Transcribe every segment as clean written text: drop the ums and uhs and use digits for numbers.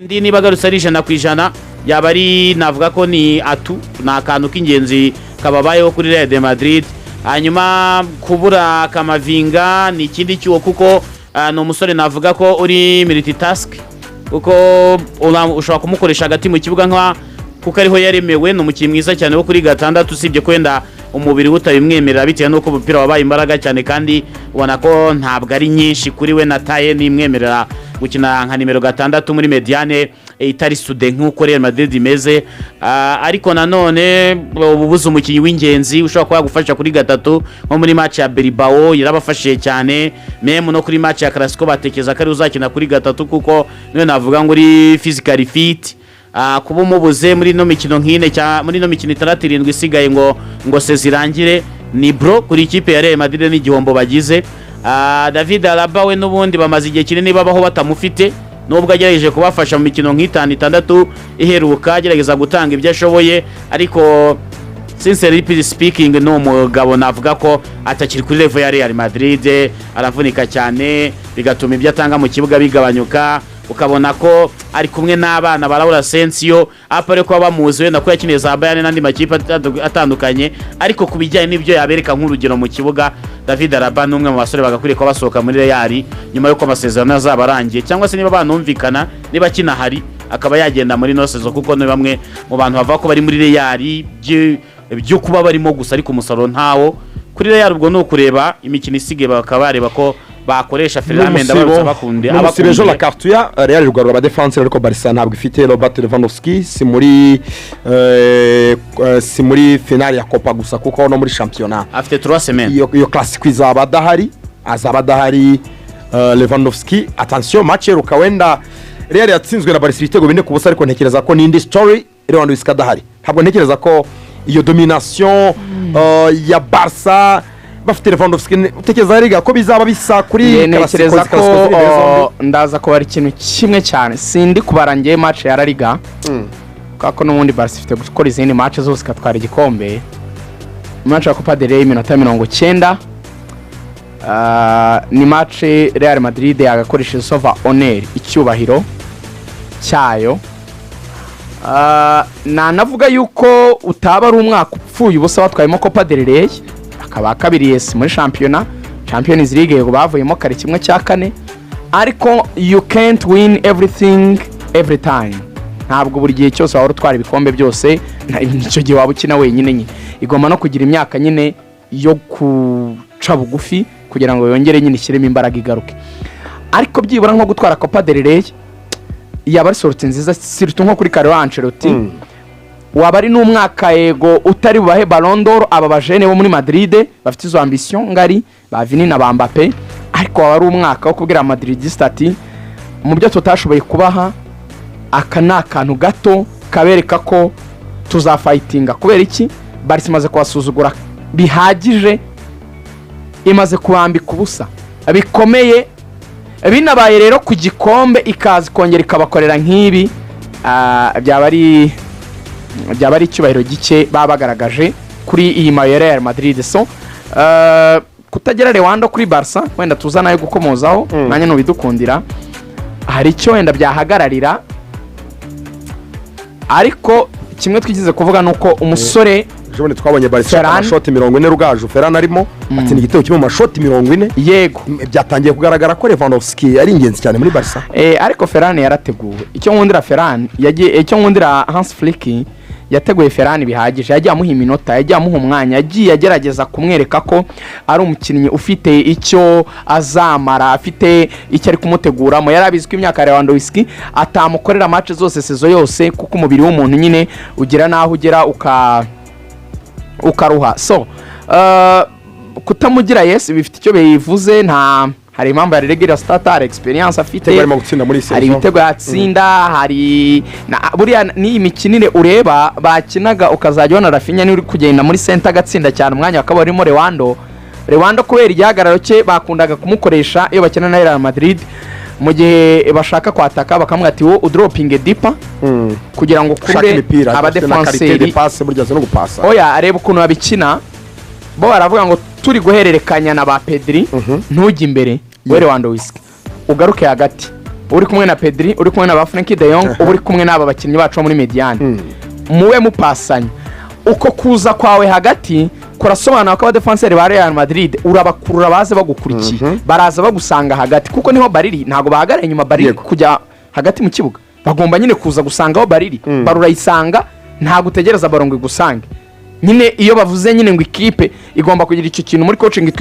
ndi niba garutse ari 100% yaba ari navuga ko ni atu na kantu k'ingenzi kababayeho kuri Real de Madrid. Hanyuma kubura Kamavinga ni ikindi cyuwo kuko no umusore navuga ko uri multitask kuko ushobora kumukoresha hagati mu kibuga nka kuko ariho yaremewe no mukinnyi mwiza cyane wo kuri gatandatu usibye kwenda umubiri utabimwemerera bitewe nuko umupira wabaye imbaraga cyane kandi ubona ko ntabwo ari nyinshi kuri we na taye nimwemerera gukina nka nimero 6 muri mediane itari sude nk'uko Real Madrid imeze. Ariko nanone ububuze umukinnyi w'ingenzi ushobora kuba gufasha kuri gatatu nko muri match ya Bilbao yarabafashije cyane, meme no kuri match ya CLASSICO batekeza kari uzakina kuri gatatu kuko niwe navuga ngo uri physically fit. Kuba umubuze muri no mikino nkine muri no mikino 37 isigaye ngo sezirangire ni bro kuri ikipe ya Real Madrid n'igihombo bagize. David Alaba we n'ubundi bamaze igihe kinini babaho batamufite nubwo agerageje kubafasha mu mikino nk'itandatu iheruka agerageza gutanga ibyo ashoboye, ariko sincerely speaking no mugabo navuga ko atakiri kuri level ya Real Madrid, aravunika cyane bigatuma ibyo atanga mu kibuga bigabanyuka, ukabona ko ari kumwe n'abana barawura Sensio apare ko bamuzi wenda ko yakineye za Bayern n'andi makipe atandukanye, ariko kubijyanye n'ibyo yabereka nk'urugero mu kibuga David Alaba n'umwe mu basore bagakwiriye ko basohoka muri Real nyuma yuko amasezerano yazaba arangiye, cyangwa se niba banumvikana niba kinahari akaba yagenda muri no sezo kuko no bamwe mu bantu bava ko bari muri Real byo kuba barimo gusa ariko umusaruro ntawo kuri Real. Ubwo no kureba imikino isige bakaba bareba ko bakoresha Fernando barutse bakunde abakunde la carte ya Real Rugaju ba defense ariko Barca ntabwo ifite Robert Lewandowski si muri finale ya Copa gusa kuko no muri championnat afite 3 semaines iyo classico izaba adahari Lewandowski. Attention match ruka wenda Real yatsinzwe na Barca ibitego bine ku busa, ariko ntekereza ko n'indi story Lewandowski adahari. Ntabwo ntekereza ko iyo domination ya Barca bafite Lewandowski utekereza riga ko bizaba bisa kuri ntekereza ko ndaza ko ari ikintu kimwe cyane sindi kubarangiye match ya La Liga kako n'ubundi Barca ifite gukora izindi match zose katwara igikombe. Match ya Copa del Rey minota 90 ni match Real Madrid yagakoresha sova honor icyubahiro cyayo. Navuga yuko utaba ari umwaka upfuye ubusa watwayemo Copa del Rey akaba kabiri yes muri Champions League yego bavuyemo kare kimwe cya kane, ariko you can't win everything every time. Ntabwo buri gihe cyose waba utwara ibikombe byose nicyo gihe waba ukina wenyine nyine, igomba no kugira imyaka nyine yo kuca bugufi kugira ngo yongere nyine ishyiremo imbaraga igaruke. Ariko byibura nko gutwara Copa del Rey yaba ari sorti nziza sirtu nko kuri Carlo Ancelotti waba ari n'umwaka yego utari bubahe Ballon d'Or aba bajene bo muri Madrid bafite izo ambition ngari ba Vini na ba Mbappe, ariko waba ari umwaka wo kubwira Madridista ati mu byo tutashoboye kubaha aka nakantu gato kabereka ko tuzafightinga. Kubera iki Barca imaze kwasuzugura bihagije, imaze kubambika ubusa bikomeye, binabaye rero ku gikombe ikazi kongera ikabakorera nk'ibi byaba ari icyubahiro gike babagaragaje kuri iyi Real Madrid. So kutagera Rwanda kuri Barca wenda tuzana yo gukomozaho nanye no bidukundira hari icyo wenda byahagararira, ariko kimwe twigize kuvuga nuko umusore jone twabonye Barca amashoti 40 Rugaju Ferran arimo ati ni igitego kimwe amashoti 40 yego byatangiye kugaragara ko Lewandowski ari ingenzi cyane muri Barca. Ariko Ferran yarateguwe icyo nkundira Ferran yagiye icyo nkundira Hans Flick yateguye Ferran bihagije, yagiye amuha iminota, yagiye amuha umwanya, yagiye agerageza kumwereka ko ari umukinnyi ufite icyo azamara, afite icyo ari kumuteguramo. Yarabizwe imyaka ya Lewandowski atamukorera match zose sezo yose kuko umubiri w'umuntu nyine ugira naho ugera ukaruha. So kutamugira yes bifite icyo bivuze, nta hari impamvu ya regular starter experience afite, hari ibitego yatsinda, hari buriya ni imikinire ureba bakinaga ukazajya ubona Rafinha ni uri kugenda muri center gatsinda cyane umwanya akaba arimo Rwanda kubera igihagararo cye bakundaga kumukoresha iyo bakina na Real Madrid mu gihe bashaka kwataka bakamwe ati wo udroping deeper kugira ngo kure aba defenseur passe burya zo no gupasa. Oya areba ukuntu babikina bo baravuga ngo turi guhererekanya na ba Pedri ntujye imbere we Lewandowski ugaruke hagati uri kumwe na Pedri uri kumwe na ba Frenkie de Jong uri kumwe n'aba bakinnyi bacu muri mediane muwe mupasanya uko kuza kwawe hagati kurasobanura ko abadefenseri ba Real Madrid urabakurura baze bagukurikiye baraza bagusanga hagati kuko niho bariri ntago bahagara inyuma bariri kujya hagati mu kibuga bagomba nyine kuza gusangaho bariri barurayisanga nta gutegereza barongo igusange nyine iyo bavuze nyine ngo ikipe igomba kugira icyo kintu muri coaching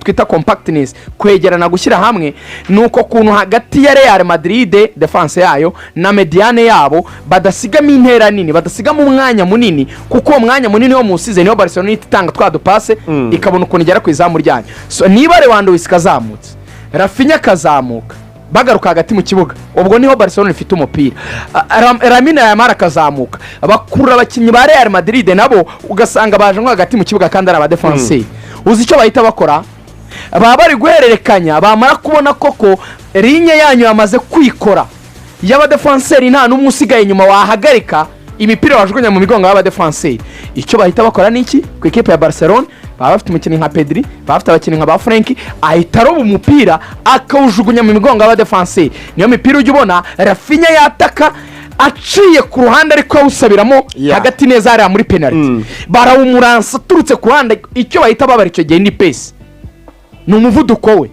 twita compactness kwegerana gushyira hamwe nuko kuntu hagati ya Real Madrid defense yayo na mediane yabo badasigamo intera nini badasigamo umwanya munini kuko umwanya munini wo musize niyo Barcelona itanga twa dupase ikabona ukuntu igera ku izamu ryanyu so niba Lewandowski kazamutse Rafinha kazamuka bagaruka hagati mu kibuga ubwo niho Barcelona ifite umupira Lamine Yamal kazamuka bakurura abakinnyi ba Real Madrid nabo ugasanga baje nko hagati mu kibuga kandi ari abadefenseri uzi icyo bahita bakora baba bari guhererekanya bamara kubona koko ligne yanyu yamaze kwikora y'abadefenseri nta n'umwe usigaye inyuma wahagarika imipira wajugunya mu migongo y'abadefenseri icyo bahita bakora niki ku ikipe ya Barcelona baba bafite umukinnyi nka Pedri baba bafite abakinnyi nka ba Frenkie ahita aroba umupira akawujugunya mu migongo y'abadefenseri niyo mipira ujya ubona Rafinha yataka aciye ku ruhande ariko awusabiramo hagati neza hariya muri penalty barawumuransa turutse ku ruhande icyo bahita babara icyo gihe ni pace ni umuvuduko we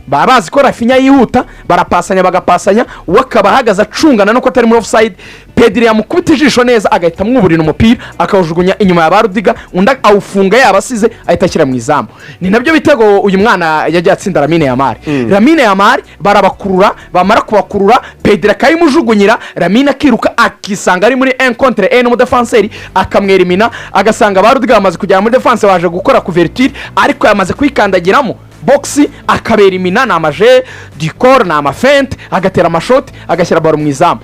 baba bazi ko Rafinha yihuta barapasanya bagapasanya wakaba ahagaze acungana nuko atari muri offside Pedri yamukubita ijisho neza agahita amwuburira umupira akawujugunya inyuma ya Barudiga undi awufunga yabasize ahita ashyira mu izamu ni nabyo bitego uyu mwana yagiye atsinda Lamine Yamal Lamine Yamal barabakurura bamara kubakurura Pedri akayimujugunyira Lamine akiruka akisanga ari muri 1 contre 1 mu defenseur akamwerimina agasanga Barudiga amaze kujya muri defense waje gukora couverture ariko yamaze kwikandagiramo boxi akabera imina na amaje dikor na amafente agatera amashoti agashyira baro mu izamu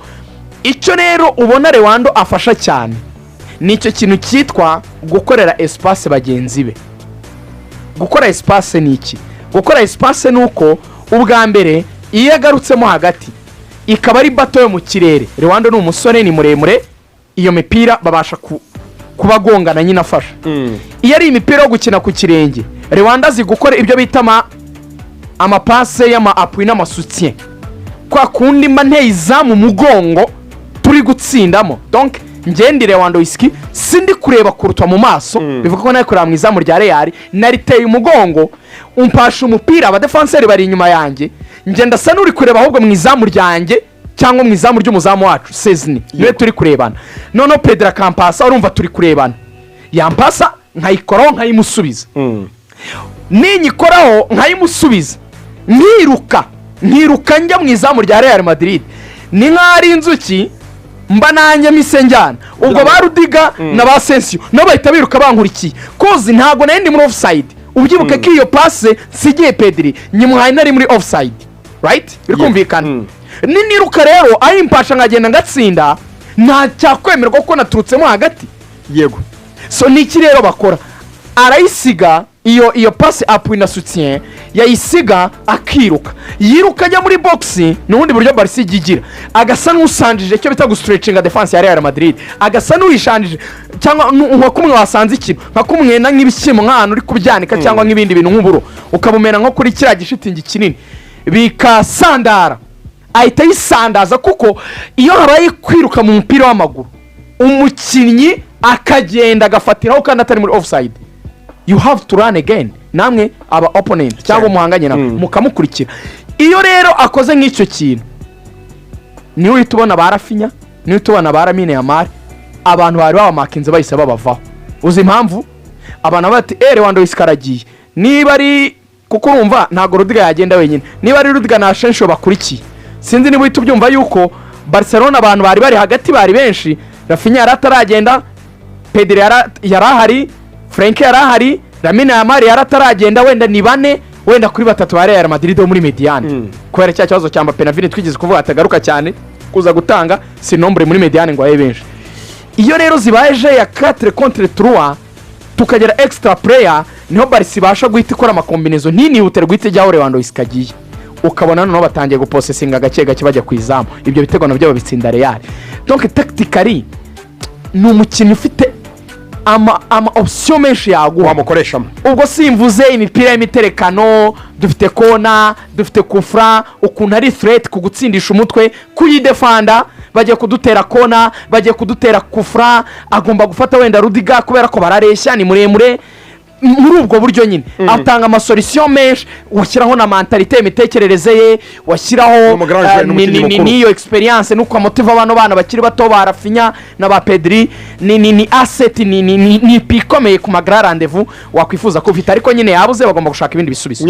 icyo rero ubona Lewando afasha cyane nicyo kintu cyitwa gukorera espace bagenzi be gukora espace niki gukora espace nuko ubwa mbere iyo yagarutsemo hagati ikaba ari bato yo mu kirere Lewando ni umusore ni muremure iyo mipira babasha kubagongana nyine afasha iyo ari imipira yo gukina ku kirenge Lewando azi gukora ibyo bita amapase y'ama-appui n'amasutien kwa kundi mba nteye izamu mugongo turi gutsindamo donc ngende Lewandowski sindi kureba kurutwa mu maso bivuga ko naye kureba mu izamu rya Real nariteye umugongo umpasha umupira abadefenseri bari inyuma yanjye ngenda sa nuri kureba ahubwo mu izamu ryanjye cyangwa mu izamu ry'umuzamu wacu Sezni niwe turi kurebana none Pedro kampasa urumva turi kurebana yampasa nkayikoraho nkayimusubiza ninyikoraho nkayimusubiza nkiruka njya mu izamu rya Real Madrid ni nk'ari inzuki mba nanjye misenjyana ubwo Barudiga na ba Sensio no bahita biruka bankurikiye kozi ntago nandi muri offside ubyibuke ko iyo passe sigiye Pedri nyimuhaye nari muri offside right birikumvikana niruka rero ari impasha ngagenda ngatsinda nta cyakwemerwa ko naturutsemo hagati yego so niki rero bakora arayisiga iyo passe appui na soutien yayisiga akiruka yiruka ajya muri boxi n'ubundi buryo Barca igigira agasa n'usanjije cyo bita gustretchinga defense ya Real Madrid agasa n'uwishanjije cyangwa nko kumwe wasanze ikintu nka kumwe na nk'ibishyimo nk'ahantu uri kubyanika cyangwa nk'ibindi bintu nk'uburo ukabumena nko kuri kiriya gishitingi kinini bikasandara ahita yisandaza kuko iyo habaye kwiruka mu mupira w'amaguru umukinnyi akagenda agafatiraho kandi atari muri offside you have to run again namwe aba opponent cyangwa umuhanganye nawe mukamukurikira iyo rero akoze nk'icyo kintu niwe uhita ubona ba Rafinha niwe uhita ubona ba Lamine Yamal abantu bari babamakinze bahise babavaho uzi impamvu abantu bati Lewandowski karagiye niba ari kuko urumva ntago Rudiga yagenda wenyine niba ari Rudiga na Asensio bakurikiye sinzi niba uhita ubyumva yuko Barcelona abantu bari hagati bari benshi Rafinha yarataragenda Pedri yarahari Frenkie yarahari Lamine Yamal yarataragenda wenda ni bane wenda kuri batatu ba Real Madrid muri mediane kwera cya kibazo cyamba penalty twigize kuvuga atagaruka cyane kuza gutanga si nombre muri mediane ngo aye benshi iyo rero zibaje ya 4 contre 3 tukagera extra player niho Barca basha guhita ikora amakombinezo nini hutere guhita jya Lewandowski kagiye ukabona no batangiye gupossessinga gake gake bajya kwizamu ibyo bitego nabyo babitsinda Real donc tactically ni umukinnyi ufite ama option menshi yaguha wamukoreshamo. ubwo simvuze imipira y'imiterekano, dufite kona, dufite kufra, ukuntu ari threat kugutsindisha umutwe, kuyidefanda, bagiye kudutera kona, bagiye kudutera kufra, agomba gufata wenda Rudiga kubera ko barareshya ni muremure. Muri ubwo buryo nyine atanga amasolution menshi, washyiraho na mentalite imitekerereze ye, washyiraho niyo experience nuko amotiva abantu bana bakiri bato ba Rafinha na ba Pedri, ni asset ni Ikomeye ku magara rendezvous wakwifuza ko ufite, ariko nyine yabuze bagomba gushaka ibindi bisubizo.